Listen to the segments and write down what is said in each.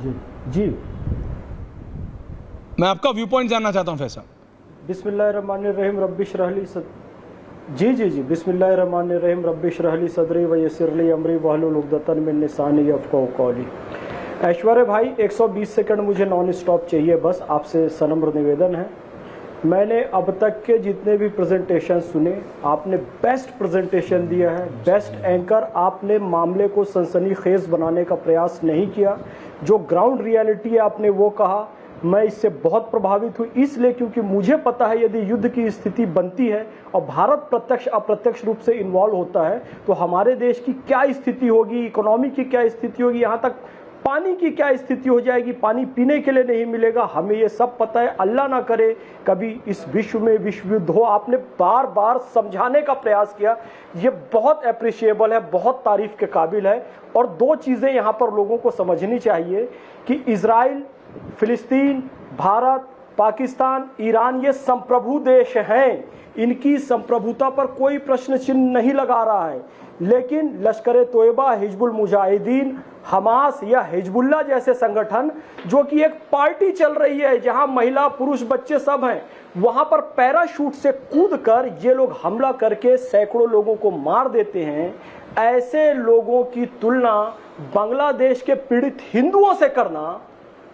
जी जी, मैं आपका view point जानना चाहता हूं फैसल। बिस्मिल्लाहिर्रहमानिर्रहीम रब्बि इश्रह ली जी, बिस्मिल्लाहिर्रहमानिर्रहीम रब्बि इश्रह ली सदरी व यस्सिर ली अमरी वहलुल उक़दतन मिन लिसानी यफ़क़हू क़ौली। ऐश्वर्य भाई 120 सेकंड मुझे नॉन स्टॉप चाहिए, बस आपसे सनम्र निवेदन है। मैंने अब तक के जितने भी प्रेजेंटेशन सुने, आपने बेस्ट प्रेजेंटेशन दिया है, बेस्ट एंकर। आपने मामले को सनसनीखेज बनाने का प्रयास नहीं किया, जो ग्राउंड रियलिटी है आपने वो कहा। मैं इससे बहुत प्रभावित हूँ, इसलिए क्योंकि मुझे पता है यदि युद्ध की स्थिति बनती है और भारत प्रत्यक्ष अप्रत्यक्ष रूप से इन्वॉल्व होता है तो हमारे देश की क्या स्थिति होगी, इकोनॉमी की क्या स्थिति होगी, यहाँ तक पानी की क्या स्थिति हो जाएगी, पानी पीने के लिए नहीं मिलेगा। हमें ये सब पता है। अल्लाह ना करे कभी इस विश्व में विश्व युद्ध हो। आपने बार बार समझाने का प्रयास किया, ये बहुत अप्रिशिएबल है, बहुत तारीफ के काबिल है। और दो चीज़ें यहाँ पर लोगों को समझनी चाहिए कि इजराइल, फिलिस्तीन, भारत, पाकिस्तान, ईरान ये संप्रभु देश हैं। इनकी संप्रभुता पर कोई प्रश्न चिन्ह नहीं लगा रहा है, लेकिन लश्कर तोयबा, हिजबुल मुजाहिदीन, हमास या हिजबुल्ला जैसे संगठन जो कि एक पार्टी चल रही है जहां महिला पुरुष बच्चे सब हैं, वहां पर पैराशूट से कूदकर ये लोग हमला करके सैकड़ों लोगों को मार देते हैं। ऐसे लोगों की तुलना बांग्लादेश के पीड़ित हिंदुओं से करना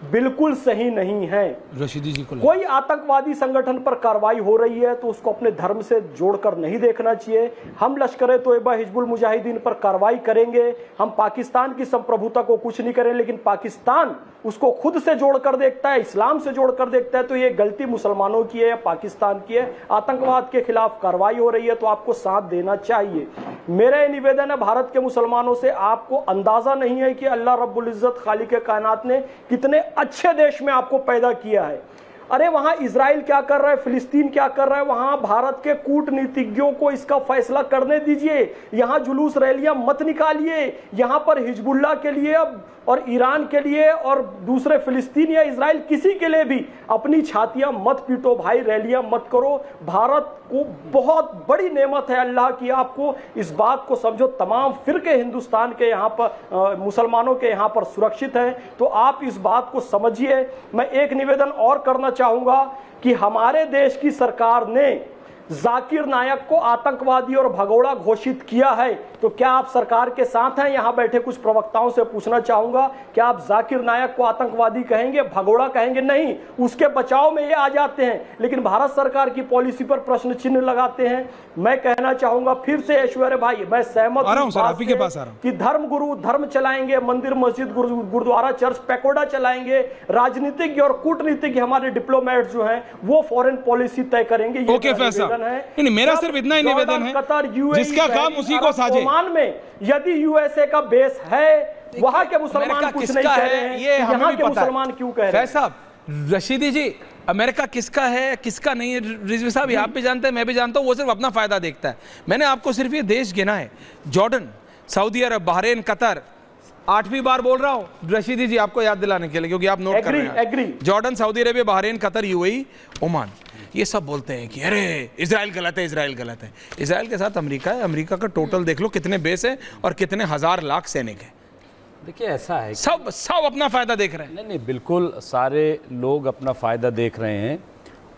बिल्कुल सही नहीं है। रशीदी जी को कोई आतंकवादी संगठन पर कार्रवाई हो रही है तो उसको अपने धर्म से जोड़कर नहीं देखना चाहिए। हम लश्कर तोयबा, हिजबुल मुजाहिदीन पर कार्रवाई करेंगे, हम पाकिस्तान की संप्रभुता को कुछ नहीं करें, लेकिन पाकिस्तान उसको खुद से जोड़कर देखता है, इस्लाम से जोड़कर देखता है, तो ये गलती मुसलमानों की है या पाकिस्तान की है। आतंकवाद के खिलाफ कार्रवाई हो रही है तो आपको साथ देना चाहिए। मेरा निवेदन है भारत के मुसलमानों से, आपको अंदाजा नहीं है कि अल्लाह रब्बुल इज्जत खालिक कायनात ने कितने अच्छे देश में आपको पैदा किया है। अरे वहां इजराइल क्या कर रहा है, फिलिस्तीन क्या कर रहा है, वहां भारत के कूटनीतिज्ञों को इसका फैसला करने दीजिए। यहां जुलूस रैलियां मत निकालिए। यहां पर हिजबुल्ला के लिए अब और ईरान के लिए और दूसरे फिलिस्तीन या इजराइल किसी के लिए भी अपनी छातियां मत पीटो भाई, रैलियां मत करो। भारत को बहुत बड़ी नेमत है अल्लाह की, आपको इस बात को समझो। तमाम फिरके हिंदुस्तान के यहाँ पर मुसलमानों के यहाँ पर सुरक्षित हैं, तो आप इस बात को समझिए। मैं एक निवेदन और करना चाहूंगा कि हमारे देश की सरकार ने जाकिर नायक को आतंकवादी और भगोड़ा घोषित किया है, तो क्या आप सरकार के साथ हैं? यहां बैठे कुछ प्रवक्ताओं से पूछना चाहूंगा, क्या आप जाकिर नायक को आतंकवादी कहेंगे, भगोड़ा कहेंगे? नहीं, उसके बचाव में ये आ जाते हैं, लेकिन भारत सरकार की पॉलिसी पर प्रश्न चिन्ह लगाते हैं। मैं कहना चाहूंगा फिर से ऐश्वर्य भाई, मैं सहमत हूं कि धर्म गुरु धर्म चलाएंगे, मंदिर मस्जिद गुरुद्वारा चर्च पैकोडा चलाएंगे, राजनीतिज्ञ और कूटनीतिज्ञ हमारे डिप्लोमेट जो हैं वो फॉरेन पॉलिसी तय करेंगे। नहीं, मेरा सिर्फ इतना ही निवेदन है, कतर, जिसका काम उसी को साझे। ओमान में यदि यूएसए का बेस है, वहां के मुसलमान कुछ नहीं कह रहे हैं, ये यहाँ के मुसलमान क्यों कह रहे हैं? साहब रशीदी जी, अमेरिका किसका है किसका नहीं है, रिजवी साहब आप भी जानते हैं, मैं भी जानता हूं, वो सिर्फ अपना फायदा देखता है। मैंने आपको सिर्फ ये देश गिना है, जॉर्डन, सऊदी अरब, बहरीन, कतर। 8वीं बार बोल रहा हूं रशीदी जी आपको याद दिलाने के लिए, क्योंकि आप नोट कर रहे हैं। Jordan, Saudi Arabia, Bahrain, Qatar, UAE, Oman, ये सब बोलते हैं कि अरे इजराइल गलत है, इजराइल गलत है। इजराइल के साथ अमेरिका है, अमेरिका का टोटल देख लो कितने बेस है और कितने हजार लाख सैनिक है। देखिए ऐसा है, सब अपना फायदा देख रहे हैं। नहीं, बिल्कुल सारे लोग अपना फायदा देख रहे हैं,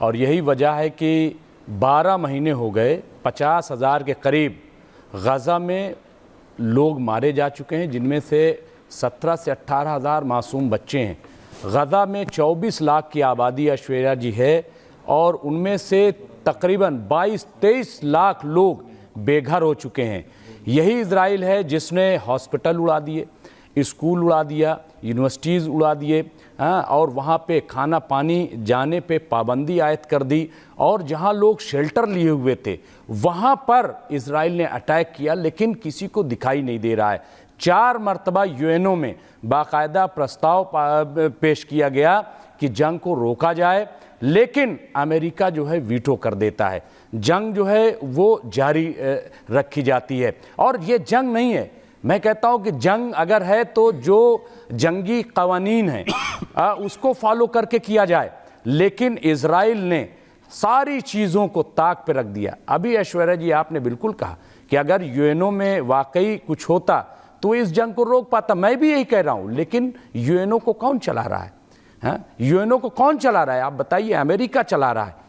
और यही वजह है कि 12 महीने हो गए, 50,000 के करीब गजा में लोग मारे जा चुके हैं, जिनमें से 17 से 18,000 मासूम बच्चे हैं। गजा में 24 लाख की आबादी ऐश्वर्या जी है, और उनमें से तकरीबन 22-23 लाख लोग बेघर हो चुके हैं। यही इजराइल है जिसने हॉस्पिटल उड़ा दिए, स्कूल उड़ा दिया, यूनिवर्सिटीज़ उड़ा दिए, और वहाँ पे खाना पानी जाने पे पाबंदी आयद कर दी, और जहाँ लोग शेल्टर लिए हुए थे वहाँ पर इजराइल ने अटैक किया, लेकिन किसी को दिखाई नहीं दे रहा है। 4 मरतबा यूएनओ में बाकायदा प्रस्ताव पेश किया गया कि जंग को रोका जाए, लेकिन अमेरिका जो है वीटो कर देता है। जंग जो है वो जारी रखी जाती है, और ये जंग नहीं है। मैं कहता हूं कि जंग अगर है तो जो जंगी कवानीन हैं उसको फॉलो करके किया जाए, लेकिन इजराइल ने सारी चीज़ों को ताक पे रख दिया। अभी ऐश्वर्या जी आपने बिल्कुल कहा कि अगर यूएनओ में वाकई कुछ होता तो इस जंग को रोक पाता। मैं भी यही कह रहा हूं, लेकिन यूएनओ को कौन चला रहा है? यूएनओ को कौन चला रहा है आप बताइए? अमेरिका चला रहा है।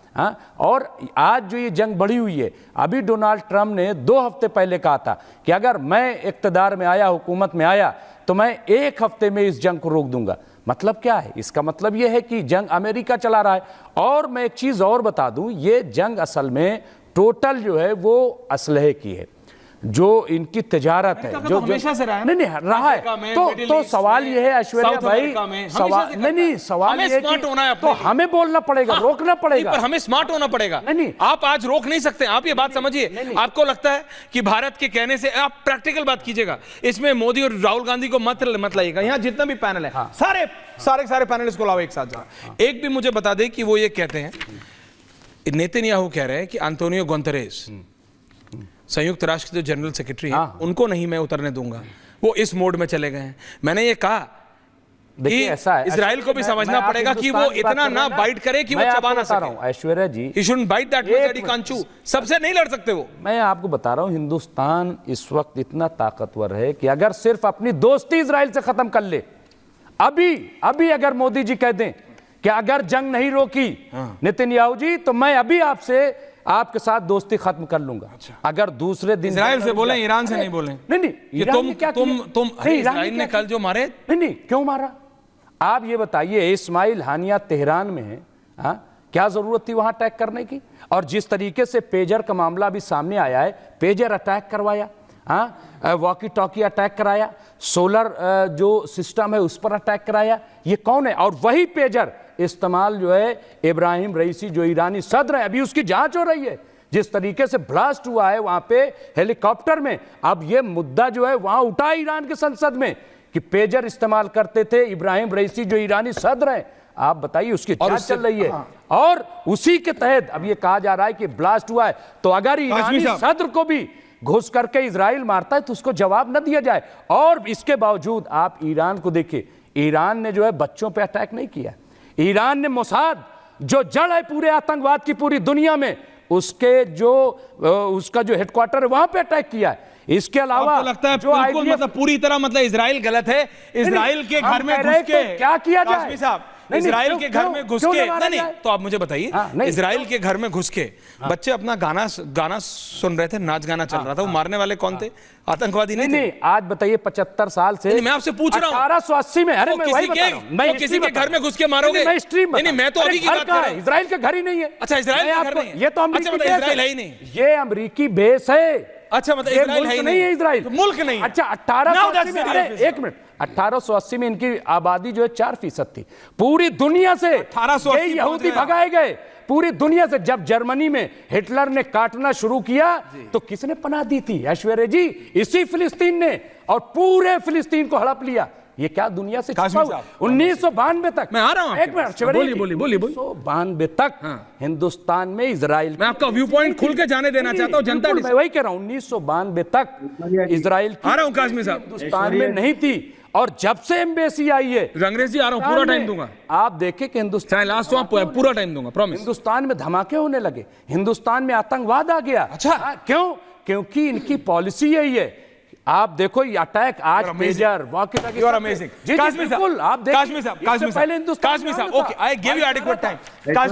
और आज जो ये जंग बढ़ी हुई है, अभी डोनाल्ड ट्रंप ने 2 हफ्ते पहले कहा था कि अगर मैं इक़्तिदार में आया, हुकूमत में आया, तो मैं 1 हफ्ते में इस जंग को रोक दूंगा। मतलब क्या है? इसका मतलब यह है कि जंग अमेरिका चला रहा है। और मैं एक चीज और बता दूं, ये जंग असल में टोटल जो है वो असलहे की है, जो इनकी तिजारत है, जो हमेशा से रहा है। नहीं रहा है। तो सवाल ये है ऐश्वर्या भाई, सवाल नहीं, सवाल ये कि तो हमें बोलना पड़ेगा, रोकना पड़ेगा, पर हमें स्मार्ट होना पड़ेगा। नहीं, आप आज रोक नहीं सकते। आप ये बात समझिए। आपको लगता है कि भारत के कहने से, आप प्रैक्टिकल बात कीजिएगा, इसमें मोदी और राहुल गांधी को मत लाइएगा। यहाँ जितना भी पैनल है, सारे पैनलिस्ट को लाओ एक साथ जाओ। एक भी मुझे बता दे कि वो ये कहते हैं, नेतन्याहू कह रहे हैं कि एंटोनियो गुतेरेस संयुक्त राष्ट्र के जो जनरल सेक्रेटरी हैं, उनको नहीं मैं उतरने दूंगा। वो इस मोड में चले गए हैं। मैंने ये कहा कि ऐसा है, इजराइल को भी समझना पड़ेगा कि वो इतना ना बाइट करे कि वो चबा ना सके। ऐश्वर्या जी, he shouldn't bite that much that he can't chew। सबसे नहीं लड़ सकते वो। मैं आपको बता रहा हूं, हिंदुस्तान इस वक्त इतना ताकतवर है कि अगर सिर्फ अपनी दोस्ती इजराइल से खत्म कर ले, अभी अगर मोदी जी कह दें कि अगर जंग नहीं रोकी नेतन्याहू जी, तो मैं अभी आपके साथ दोस्ती खत्म कर लूंगा। अगर दूसरे दिन इजराइल से बोले, ईरान से नहीं बोले। नहीं, तुम इजराइल ने कल जो मारे, नहीं क्यों मारा? आप ये बताइए, इस्माइल हानिया तेहरान में है, क्या जरूरत थी वहां अटैक करने की? और जिस तरीके से पेजर का मामला अभी सामने आया है, पेजर अटैक करवाया, वॉकी टॉकी अटैक कराया, सोलर जो सिस्टम है उस पर अटैक कराया, ये कौन है? और वही पेजर इस्तेमाल जो है इब्राहिम रईसी जो ईरानी सदर है, अभी उसकी जांच हो रही है। जिस तरीके से ब्लास्ट हुआ है वहां पे हेलीकॉप्टर में, अब ये मुद्दा जो है वहां उठा ईरान के संसद में कि पेजर इस्तेमाल करते थे इब्राहिम रईसी जो ईरानी सदर है। आप बताइए, उसकी जांच चल रही है। और उसी के तहत अब ये कहा जा रहा है कि ब्लास्ट हुआ है, तो अगर ईरानी सदर को भी घुस करके इजराइल मारता है तो उसको जवाब न दिया जाए। और इसके बावजूद आप ईरान को देखिए, ईरान ने जो है बच्चों पे अटैक नहीं किया। ईरान ने मोसाद, जो जड़ है पूरे आतंकवाद की पूरी दुनिया में, उसका जो हेडक्वार्टर है वहां पे अटैक किया है। इसके अलावा लगता है जो बिल्कुल मतलब पूरी तरह मतलब इजराइल गलत है। इजराइल के घर में घुस के क्या किया जाए साहब? इजराइल के घर में घुस के नहीं, तो आप मुझे बताइए, इजराइल के घर में घुस के बच्चे अपना गाना सुन रहे थे, नाच गाना चल रहा था, वो मारने वाले कौन थे? आतंकवादी नहीं। आज बताइए 75 साल से मैं आपसे पूछ रहा हूं, 1880 में, अरे मैं वही बता रहा हूं, मैं किसी के घर में घुस के मारोगे? नहीं, मैं तो अभी की बात कर रहा हूं। इजराइल का घर ही नहीं है। अच्छा, इजराइल का घर नहीं है। ये तो इजराइल है ही नहीं, ये अमेरिकी बेस है। अच्छा, मतलब इजराइल है ही नहीं है। इजराइल मुल्क नहीं। अच्छा, 1880 में, अरे एक मिनट, 1880 में इनकी आबादी जो है 4% थी। पूरी दुनिया से ये यहूदी भगाए गए, पूरी दुनिया से। जब जर्मनी में हिटलर ने काटना शुरू किया तो किसने पनाह दी थी? ऐश्वर्या जी, इसी फिलिस्तीन ने, और पूरे फिलिस्तीन को हड़प लिया। ये क्या दुनिया से 1992 तक, मैं आ रहा हूं, एक मिनट, बोलिए 1992 तक हिंदुस्तान में इजराइल, मैं आपका व्यू पॉइंट खुल के जाने देना चाहता हूं जनता। मैं वही कह रहा हूं, 1992 तक इजराइल आ रहा हूं काश्मीर साहब, हिंदुस्तान में नहीं थी। और जब से एम्बेसी आई है, अंग्रेज जी आ रहा हूं, पूरा टाइम दूंगा। आप देखें कि हिंदुस्तान, लास्ट तो आप पूरा टाइम दूंगा, प्रॉमिस। हिंदुस्तान में धमाके होने लगे, हिंदुस्तान में आतंकवाद आ गया। अच्छा, क्यों? क्योंकि इनकी पॉलिसी यही है। आप देखो ये अटैक आज pager walkie talkie, you are amazing. Kashmir साहब, आप देखिए, काश्मीर साहब, पहले Hindustan, okay, I give you adequate time.